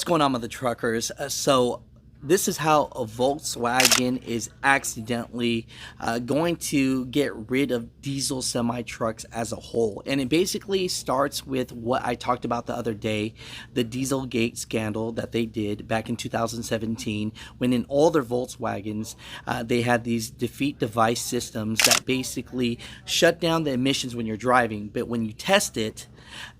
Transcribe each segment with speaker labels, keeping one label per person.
Speaker 1: What's going on with the truckers? So this is how a Volkswagen is accidentally going to get rid of diesel semi trucks as a whole. And it basically starts with what I talked about the other day, the Dieselgate scandal that they did back in 2017, when in all their Volkswagens, they had these defeat device systems that basically shut down the emissions when you're driving. But when you test it,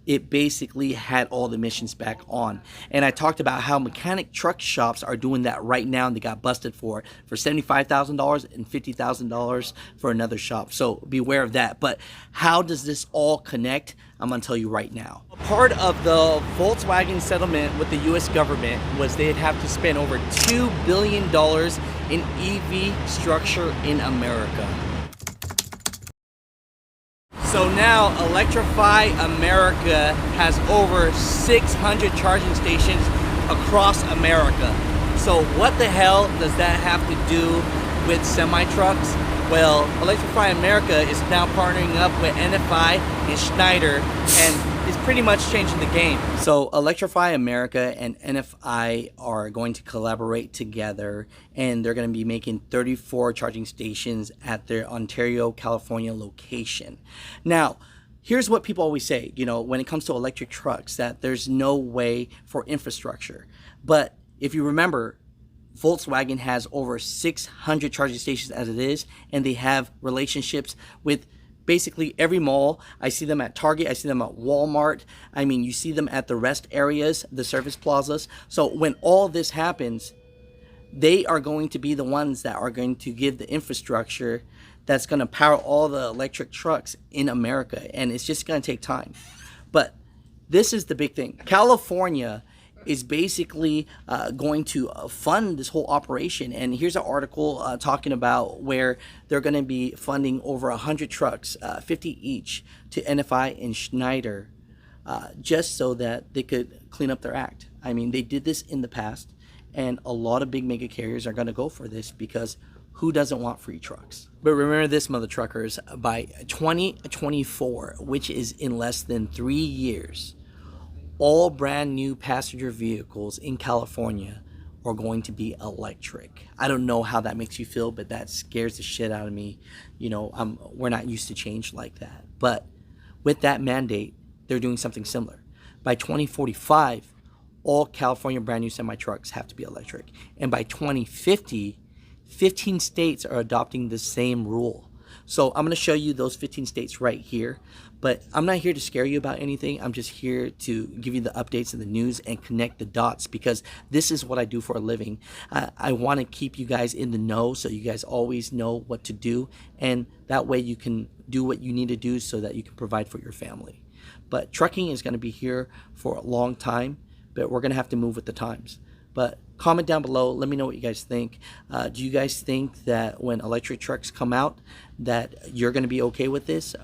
Speaker 1: it basically had all the emissions back on. And I talked about how mechanic truck shops are doing that right now, and they got busted for $75,000 and $50,000 for another shop. So beware of that. But how does this all connect? I'm going to tell you right now. Part of the Volkswagen settlement with the US government was they'd have to spend over $2 billion in EV structure in America. So now Electrify America has over 600 charging stations across America. So what the hell does that have to do with semi-trucks? Well, Electrify America is now partnering up with NFI and Schneider, and it's pretty much changing the game. So Electrify America and NFI are going to collaborate together, and they're going to be making 34 charging stations at their Ontario, California location. Now, here's what people always say, you know, when it comes to electric trucks, that there's no way for infrastructure. But if you remember, Volkswagen has over 600 charging stations as it is, and they have relationships with basically every mall. I see them at Target, I see them at Walmart. I mean, you see them at the rest areas, the service plazas. So when all this happens, they are going to be the ones that are going to give the infrastructure that's going to power all the electric trucks in America. And it's just going to take time. But this is the big thing. California is basically going to fund this whole operation. And here's an article talking about where they're going to be funding over 100 trucks, 50 each, to NFI and Schneider, just so that they could clean up their act. I mean, they did this in the past, and a lot of big mega carriers are going to go for this because who doesn't want free trucks? But remember this, mother truckers, by 2024, which is in less than 3 years, all brand new passenger vehicles in California are going to be electric. I don't know how that makes you feel, but that scares the shit out of me. You know, we're not used to change like that. But with that mandate, they're doing something similar. By 2045, all California brand new semi-trucks have to be electric. And by 2050, 15 states are adopting the same rule. So I'm going to show you those 15 states right here. But I'm not here to scare you about anything. I'm just here to give you the updates and the news and connect the dots, because this is what I do for a living. I want to keep you guys in the know so you guys always know what to do. And that way you can do what you need to do so that you can provide for your family. But trucking is going to be here for a long time, but we're going to have to move with the times. But comment down below. Let me know what you guys think. Do you guys think that when electric trucks come out that you're going to be okay with this,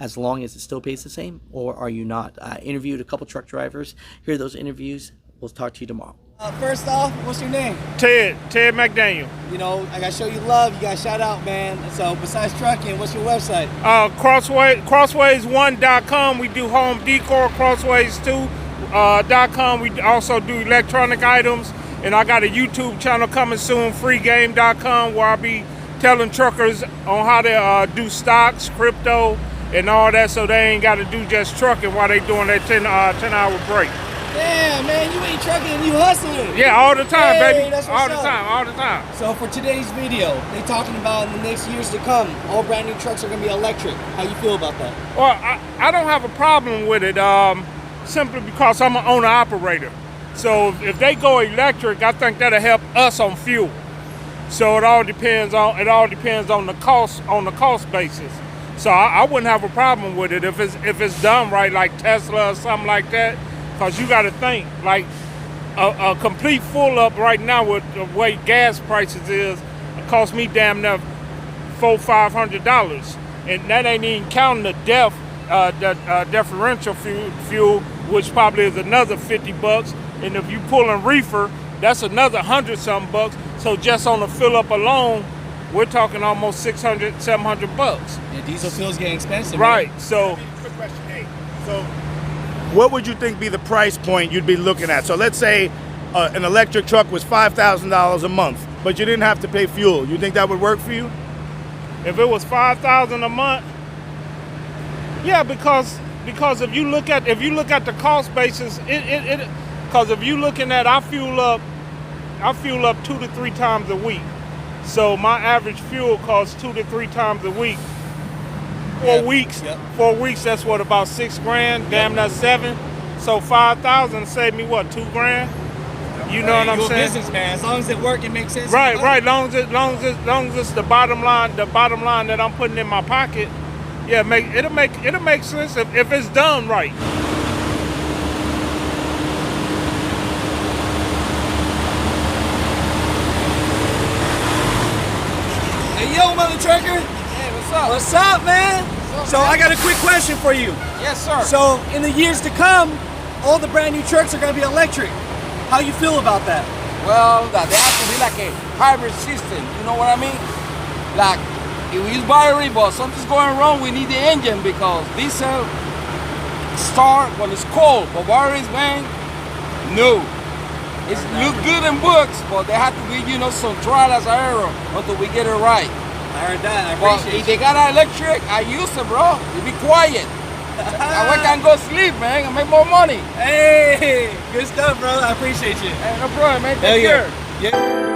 Speaker 1: as long as it still pays the same, or are you not? I interviewed a couple truck drivers. Here are those interviews. We'll talk to you tomorrow.
Speaker 2: First off, what's your name?
Speaker 3: Ted McDaniel.
Speaker 2: You know, I gotta show you love. You gotta shout out, man. So besides trucking, what's your website?
Speaker 3: Crossways1.com. We do home decor. Crossways2.com. We also do electronic items. And I got a YouTube channel coming soon, freegame.com, where I'll be telling truckers on how to do stocks, crypto, and all that, so they ain't got to do just trucking while they doing that 10-hour break.
Speaker 2: Yeah, man, you ain't trucking, you hustling.
Speaker 3: Yeah, all the time,
Speaker 2: hey,
Speaker 3: baby. All the time.
Speaker 2: So for today's video, they talking about in the next years to come, all brand new trucks are going to be electric. How you feel about that?
Speaker 3: Well, I don't have a problem with it, simply because I'm an owner-operator. So if they go electric, I think that'll help us on fuel. So it all depends on the cost basis. So I wouldn't have a problem with it if it's done right, like Tesla or something like that. Because you got to think, like a complete full up right now with the way gas prices is, it costs me damn near $400-500, and that ain't even counting the differential fuel, which probably is another $50. And if you pulling reefer, that's another $100-something. So just on the fill up alone, we're talking almost $600-700.
Speaker 2: Yeah, diesel fuel's getting expensive.
Speaker 3: Right.
Speaker 2: Man.
Speaker 3: So,
Speaker 4: quick question, hey. So, what would you think be the price point you'd be looking at? So let's say an electric truck was $5,000 a month, but you didn't have to pay fuel. You think that would work for you?
Speaker 3: If it was $5,000 a month, yeah, because if you look at the cost basis, because if you looking at I fuel up 2 to 3 times a week, so my average fuel costs 2 to 3 times a week. 4 weeks, 4 weeks. That's what, about $6,000, damn near 7. So 5,000 saved me what, $2,000? You know what I'm saying?
Speaker 2: Businessman. As long as it works, it makes sense.
Speaker 3: Right. Long as it's the bottom line that I'm putting in my pocket. Yeah, it'll make sense if it's done right.
Speaker 2: Hey, yo, mother trucker.
Speaker 5: Hey, what's up?
Speaker 2: What's up, man?
Speaker 5: What's up,
Speaker 2: So
Speaker 5: man?
Speaker 2: I got a quick question for you.
Speaker 5: Yes, sir.
Speaker 2: So in the years to come, all the brand new trucks are gonna be electric. How you feel about that?
Speaker 5: Well, they have to be like a hybrid system. You know what I mean? Like, if we use battery, but something's going wrong, we need the engine because diesel start when it's cold. But batteries, man, no. It look good in books, but they have to be, some trial as error until we get it right.
Speaker 2: I heard that. I
Speaker 5: But
Speaker 2: appreciate
Speaker 5: if they got an electric, I use it, bro. You be quiet. I can go sleep, man, and make more money.
Speaker 2: Hey, good stuff, bro. I appreciate you.
Speaker 5: Hey, no problem, man.
Speaker 2: Hell
Speaker 5: Take
Speaker 2: yeah.
Speaker 5: care.
Speaker 2: Yeah.